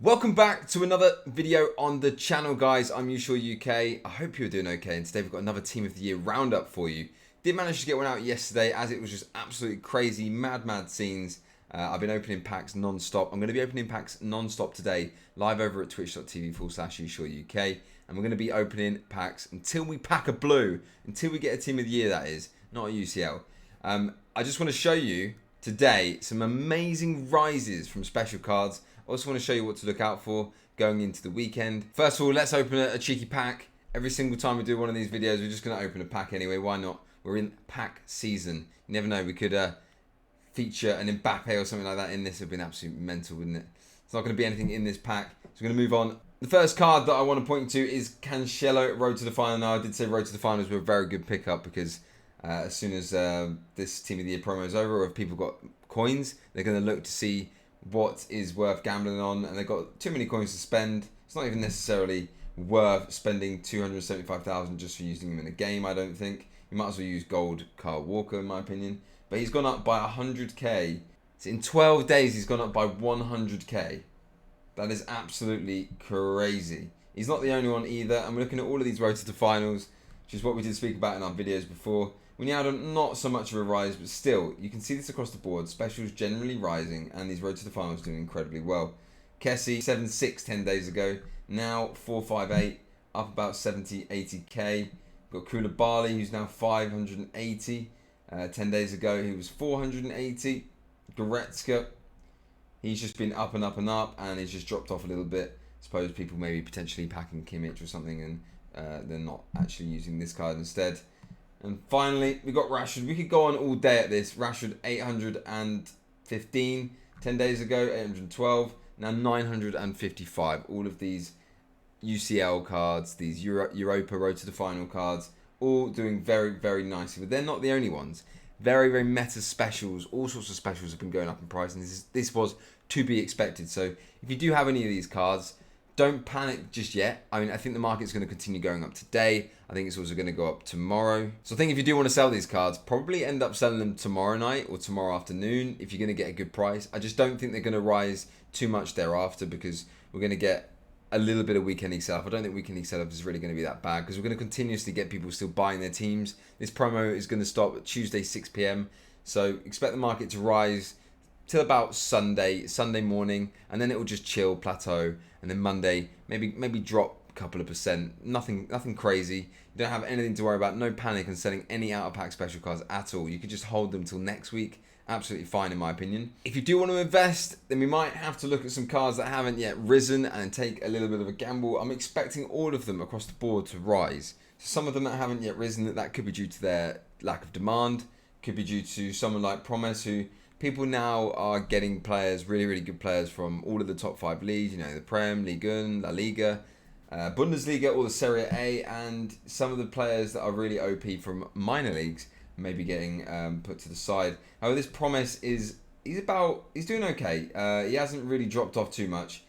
Welcome back to another video on the channel, guys. I'm UsureUK. I hope you're doing okay, and today we've got another Team of the Year roundup for you. Did manage to get one out yesterday, as it was just absolutely crazy, mad scenes. I've been opening packs non-stop. I'm going to be opening packs non-stop today, live over at twitch.tv/UsureUK, and we're going to be opening packs until we pack a blue, until we get a Team of the Year, that is, not a UCL. I just want to show you today some amazing rises from special cards. I also want to show you what to look out for going into the weekend. First of all, let's open a cheeky pack. Every single time we do one of these videos, we're just going to open a pack anyway. Why not? We're in pack season. You never know, we could feature an Mbappe or something like that in this. It would have been absolutely mental, wouldn't it? It's not going to be anything in this pack. So we're going to move on. The first card that I want to point to is Cancelo, Road to the Final. Now, I did say Road to the Finals were a very good pickup because as soon as this Team of the Year promo is over, or if people got coins, they're going to look to see what is worth gambling on, and they've got too many coins to spend. It's not even necessarily worth spending 275,000 just for using him in a game, I don't think. You might as well use gold Kyle Walker, in my opinion. But he's gone up by 100k. So in 12 days, he's gone up by 100k. That is absolutely crazy. He's not the only one either, and we're looking at all of these roads to the finals, which is what we did speak about in our videos before. Ronaldo, not so much of a rise, but still, you can see this across the board. Specials generally rising, and these road to the finals doing incredibly well. Kessie, 7.6 10 days ago, now 4.58, up about 70, 80k. Got Koulibaly, who's now 580. 10 days ago, he was 480. Goretzka, he's just been up and up and up, and he's just dropped off a little bit. Suppose people may be potentially packing Kimmich or something, and they're not actually using this card instead. And finally, we got Rashford. We could go on all day at this. Rashford, 815. 10 days ago, 812. Now 955. All of these UCL cards, these Europa Road to the Final cards, all doing very nicely. But they're not the only ones. Very meta specials. All sorts of specials have been going up in price. And this was to be expected. So if you do have any of these cards, don't panic just yet. I mean, I think the market's going to continue going up today. I think it's also going to go up tomorrow. So I think if you do want to sell these cards, probably end up selling them tomorrow night or tomorrow afternoon if you're going to get a good price. I just don't think they're going to rise too much thereafter because we're going to get a little bit of weekending sell-off. I don't think weekending sell-off is really going to be that bad because we're going to continuously get people still buying their teams. This promo is going to stop at Tuesday 6 p.m. So expect the market to rise till about Sunday morning, and then it will just chill, plateau, and then Monday maybe drop a couple of percent. Nothing crazy. You don't have anything to worry about. No panic on selling any out of pack special cards at all. You could just hold them till next week. Absolutely fine in my opinion. If you do want to invest, then we might have to look at some cards that haven't yet risen and take a little bit of a gamble. I'm expecting all of them across the board to rise. Some of them that haven't yet risen, that could be due to their lack of demand. Could be due to someone like Promise, who people now are getting players, really good players from all of the top 5 leagues, you know, the Prem, Ligue 1, La Liga, Bundesliga, or the Serie A, and some of the players that are really OP from minor leagues may be getting put to the side. However, this Promise he's doing okay. He hasn't really dropped off too much.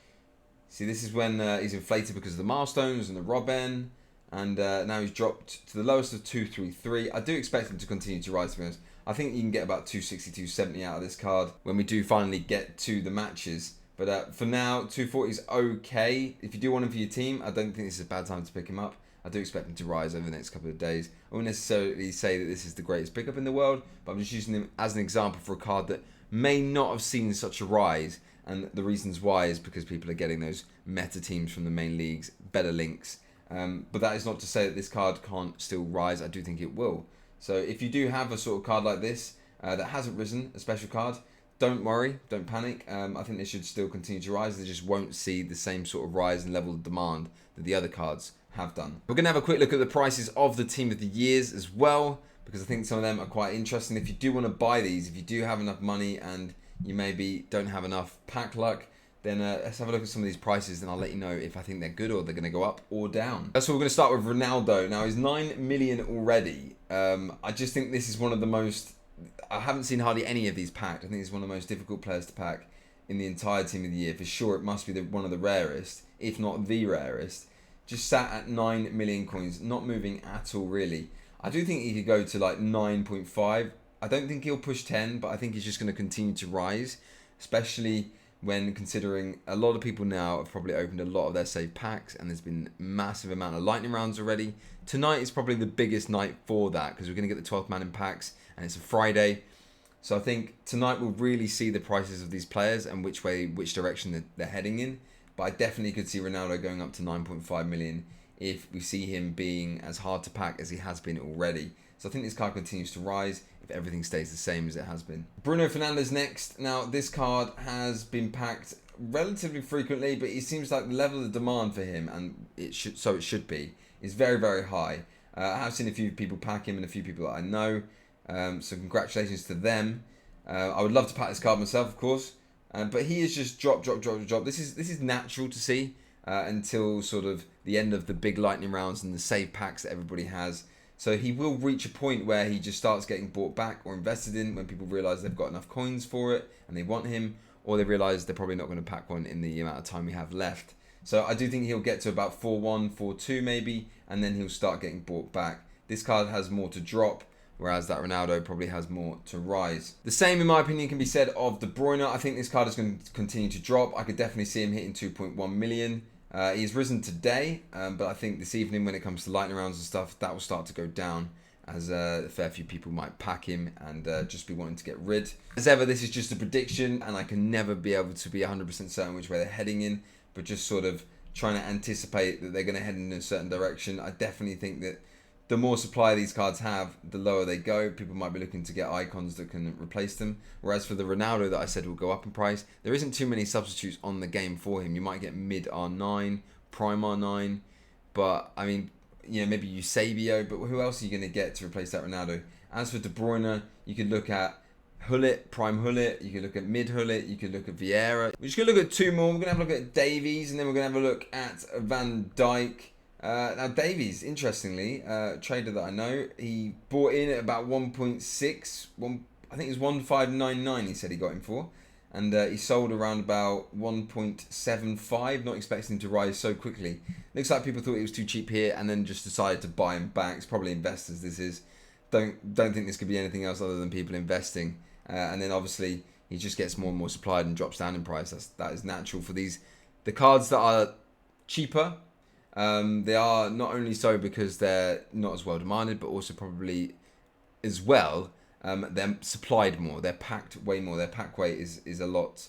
See, this is when he's inflated because of the milestones and the Robben, and now he's dropped to the lowest of 233. I do expect him to continue to rise, to be honest. I think you can get about 260, 270 out of this card when we do finally get to the matches. But for now, 240 is okay. If you do want him for your team, I don't think this is a bad time to pick him up. I do expect him to rise over the next couple of days. I won't necessarily say that this is the greatest pickup in the world, but I'm just using him as an example for a card that may not have seen such a rise. And the reasons why is because people are getting those meta teams from the main leagues, better links. But that is not to say that this card can't still rise. I do think it will. So if you do have a sort of card like this that hasn't risen, a special card, don't worry, don't panic. I think they should still continue to rise. They just won't see the same sort of rise and level of demand that the other cards have done. We're going to have a quick look at the prices of the Team of the Years as well, because I think some of them are quite interesting. If you do want to buy these, if you do have enough money and you maybe don't have enough pack luck, then let's have a look at some of these prices and I'll let you know if I think they're good or they're going to go up or down. So we're going to start with Ronaldo. Now he's 9 million already. I just think this is one of the most... I haven't seen hardly any of these packed. I think it's one of the most difficult players to pack in the entire Team of the Year. For sure, it must be one of the rarest, if not the rarest. Just sat at 9 million coins, not moving at all really. I do think he could go to like 9.5. I don't think he'll push 10, but I think he's just going to continue to rise, especially when considering a lot of people now have probably opened a lot of their saved packs, and there's been massive amount of lightning rounds already. Tonight is probably the biggest night for that, because we're going to get the 12th man in packs, and it's a Friday. So I think tonight we'll really see the prices of these players and which direction they're heading in. But I definitely could see Ronaldo going up to 9.5 million if we see him being as hard to pack as he has been already. So I think this card continues to rise if everything stays the same as it has been. Bruno Fernandes next. Now, this card has been packed relatively frequently, but it seems like the level of demand for him, and it should be, is very, very high. I have seen a few people pack him and a few people that I know. So congratulations to them. I would love to pack this card myself, of course. But he is just drop. This is natural to see until sort of the end of the big lightning rounds and the save packs that everybody has. So he will reach a point where he just starts getting bought back or invested in when people realise they've got enough coins for it and they want him, or they realise they're probably not going to pack one in the amount of time we have left. So I do think he'll get to about 4-1, 4-2 maybe, and then he'll start getting bought back. This card has more to drop, whereas that Ronaldo probably has more to rise. The same, in my opinion, can be said of De Bruyne. I think this card is going to continue to drop. I could definitely see him hitting 2.1 million. He's risen today, but I think this evening when it comes to lightning rounds and stuff, that will start to go down, as a fair few people might pack him and just be wanting to get rid. As ever, this is just a prediction, and I can never be able to be 100% certain which way they're heading in, but just sort of trying to anticipate that they're going to head in a certain direction. I definitely think that the more supply these cards have, the lower they go. People might be looking to get icons that can replace them. Whereas for the Ronaldo that I said will go up in price, there isn't too many substitutes on the game for him. You might get mid R9, prime R9, but I mean, you know, maybe Eusebio, but who else are you going to get to replace that Ronaldo? As for De Bruyne, you could look at Hullet, prime Hullet, you could look at mid Hullet, you could look at Vieira. We're just going to look at two more. We're going to have a look at Davies, and then we're going to have a look at Van Dijk. Now Davies, interestingly, trader that I know, he bought in at about 1.6, I think it was 1599 he said he got him for, and he sold around about 1.75, not expecting him to rise so quickly. Looks like people thought it was too cheap here and then just decided to buy him back. It's probably investors, this is. Don't think this could be anything else other than people investing. And then obviously he just gets more and more supplied and drops down in price. That is natural for the cards that are cheaper. They are not only so because they're not as well demanded, but also probably as well they're supplied more. They're packed way more. Their pack weight is a lot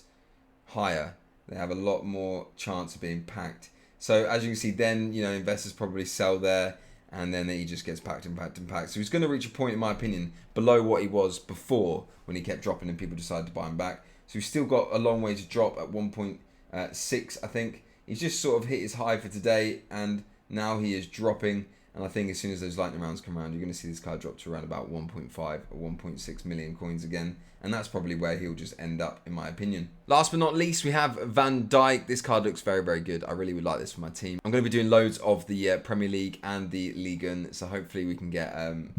higher. They have a lot more chance of being packed. So as you can see, then investors probably sell there, and then he just gets packed and packed and packed. So he's going to reach a point, in my opinion, below what he was before when he kept dropping and people decided to buy him back. So he's still got a long way to drop at 1.6, I think. He's just sort of hit his high for today, and now he is dropping. And I think as soon as those lightning rounds come around, you're going to see this card drop to around about 1.5 or 1.6 million coins again. And that's probably where he'll just end up, in my opinion. Last but not least, we have Van Dijk. This card looks very, very good. I really would like this for my team. I'm going to be doing loads of the Premier League and the Ligue 1. So hopefully we can get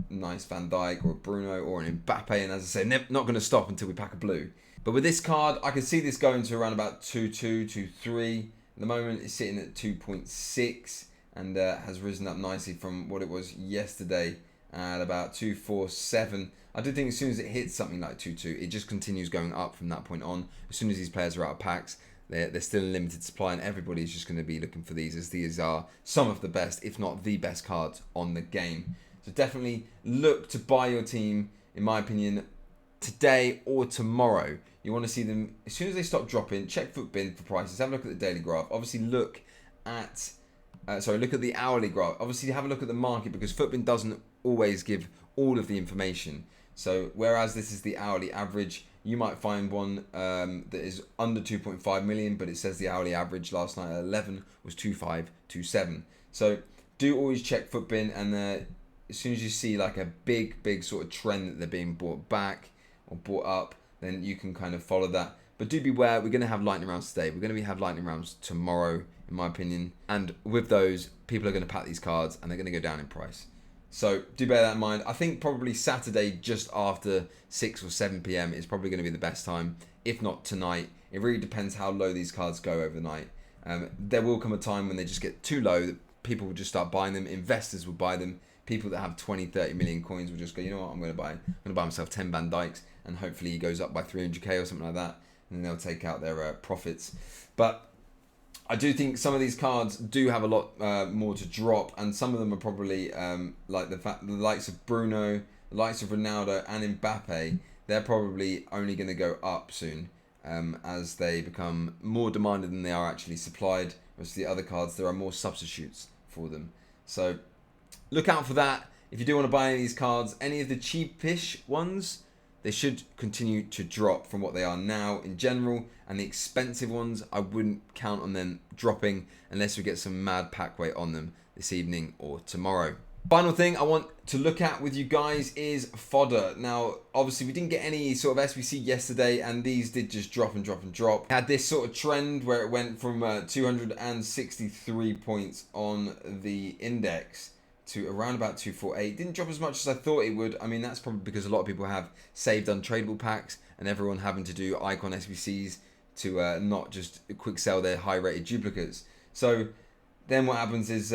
nice Van Dijk or a Bruno or an Mbappe. And as I say, not going to stop until we pack a blue. But with this card, I can see this going to around about 2.2, 2.3. At the moment, it's sitting at 2.6 and has risen up nicely from what it was yesterday at about 2.47. I do think as soon as it hits something like 2.2, it just continues going up from that point on. As soon as these players are out of packs, they're still in limited supply, and everybody's just going to be looking for these, as these are some of the best, if not the best cards on the game. So definitely look to buy your team, in my opinion, today or tomorrow. You want to see them as soon as they stop dropping. Check FootBin for prices. Have a look at the daily graph. Obviously, look at the hourly graph. Obviously, have a look at the market, because FootBin doesn't always give all of the information. So whereas this is the hourly average, you might find one that is under 2.5 million, but it says the hourly average last night at 11 was 2.527. So do always check FootBin, and as soon as you see like a big sort of trend that they're being bought back or bought up, then you can kind of follow that. But do beware, we're going to have lightning rounds today. We're going to have lightning rounds tomorrow, in my opinion. And with those, people are going to pack these cards and they're going to go down in price. So do bear that in mind. I think probably Saturday just after 6 or 7 p.m. is probably going to be the best time, if not tonight. It really depends how low these cards go overnight. There will come a time when they just get too low that people will just start buying them. Investors will buy them. People that have 20, 30 million coins will just go, you know what, I'm going to buy myself 10 Van Dijks, and hopefully he goes up by 300k or something like that. and then they'll take out their profits. But I do think some of these cards do have a lot more to drop, and some of them are probably like the likes of Bruno, the likes of Ronaldo and Mbappe. They're probably only going to go up soon as they become more demanded than they are actually supplied. Whereas the other cards, there are more substitutes for them. So look out for that. If you do want to buy any of these cards, any of the cheapish ones, they should continue to drop from what they are now in general. And the expensive ones, I wouldn't count on them dropping unless we get some mad pack weight on them this evening or tomorrow. Final thing I want to look at with you guys is fodder. Now, obviously, we didn't get any sort of SBC yesterday, and these did just drop and drop and drop. Had this sort of trend where it went from 263 points on the index to around about 248. Didn't drop as much as I thought it would. I mean, that's probably because a lot of people have saved untradeable packs, and everyone having to do icon SBCs to not just quick sell their high rated duplicates. So then what happens is,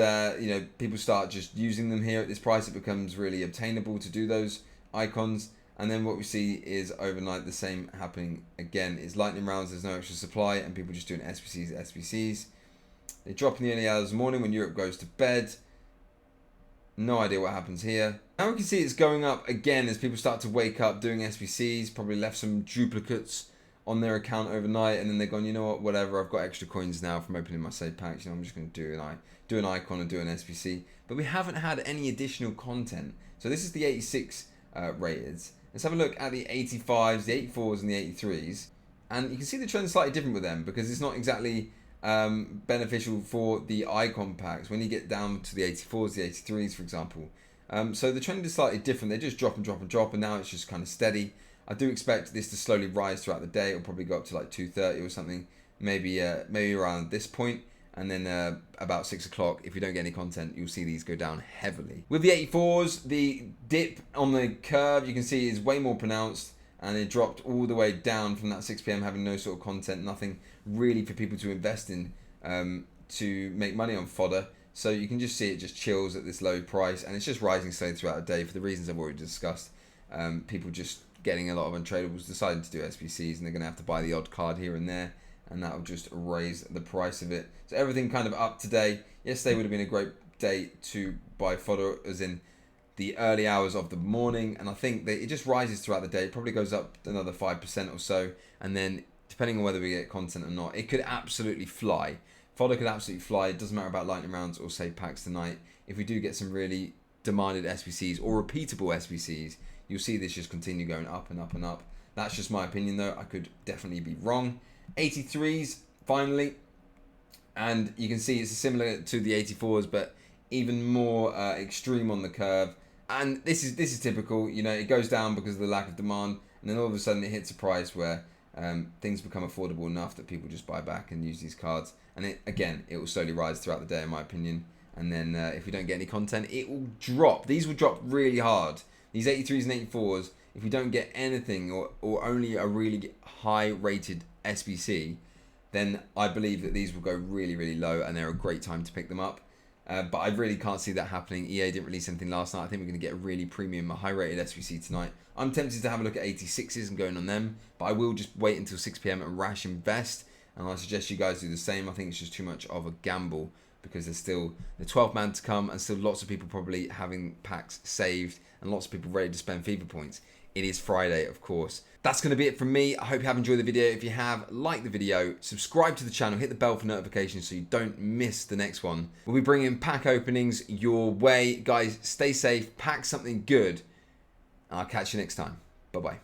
people start just using them here at this price. It becomes really obtainable to do those icons. And then what we see is overnight the same happening again. Is lightning rounds, there's no extra supply, and people just doing SBCs. They drop in the early hours of the morning when Europe goes to bed. No idea what happens here. Now we can see it's going up again as people start to wake up doing SBCs. Probably left some duplicates on their account overnight, and then they're gone, you know what, whatever, I've got extra coins now from opening my save packs, I'm just going to do an icon and do an SBC. But we haven't had any additional content. So this is the 86 rated. Let's have a look at the 85s, the 84s and the 83s, and you can see the trend is slightly different with them because it's not exactly beneficial for the icon packs when you get down to the 84s, the 83s, for example. So the trend is slightly different. They just drop and drop and drop, and now it's just kind of steady. I do expect this to slowly rise throughout the day. It'll probably go up to like 2:30 or something, maybe around this point, and then about 6 o'clock. If you don't get any content, you'll see these go down heavily. With the 84s, the dip on the curve you can see is way more pronounced, and it dropped all the way down from that 6 p.m. having no sort of content, nothing really for people to invest in to make money on fodder. So you can just see it just chills at this low price, and it's just rising slowly throughout the day for the reasons I've already discussed. People just getting a lot of untradables, deciding to do SBCs, and they're going to have to buy the odd card here and there, and that will just raise the price of it. So everything kind of up today. Yesterday would have been a great day to buy fodder, as in the early hours of the morning, and I think that it just rises throughout the day. It probably goes up another 5% or so, and then depending on whether we get content or not, it could absolutely fly. Fodder could absolutely fly. It doesn't matter about lightning rounds or save packs tonight. If we do get some really demanded SBCs or repeatable SBCs, you'll see this just continue going up and up and up. That's just my opinion though. I could definitely be wrong. 83s finally, and you can see it's similar to the 84s, but even more extreme on the curve. And this is typical. You know, it goes down because of the lack of demand, and then all of a sudden it hits a price where things become affordable enough that people just buy back and use these cards. And it will slowly rise throughout the day, in my opinion. And then if we don't get any content, it will drop. These will drop really hard. These 83s and 84s, if we don't get anything or only a really high rated SBC, then I believe that these will go really, really low, and they're a great time to pick them up. But I really can't see that happening. EA didn't release anything last night. I think we're going to get a really premium, high rated SBC tonight. I'm tempted to have a look at 86s and going on them, but I will just wait until 6 p.m. and rash invest. And I suggest you guys do the same. I think it's just too much of a gamble because there's still the 12th man to come, and still lots of people probably having packs saved and lots of people ready to spend FIFA points. It is Friday, of course. That's going to be it from me. I hope you have enjoyed the video. If you have, like the video, subscribe to the channel, hit the bell for notifications so you don't miss the next one. We'll be bringing pack openings your way. Guys, stay safe, pack something good, and I'll catch you next time. Bye-bye.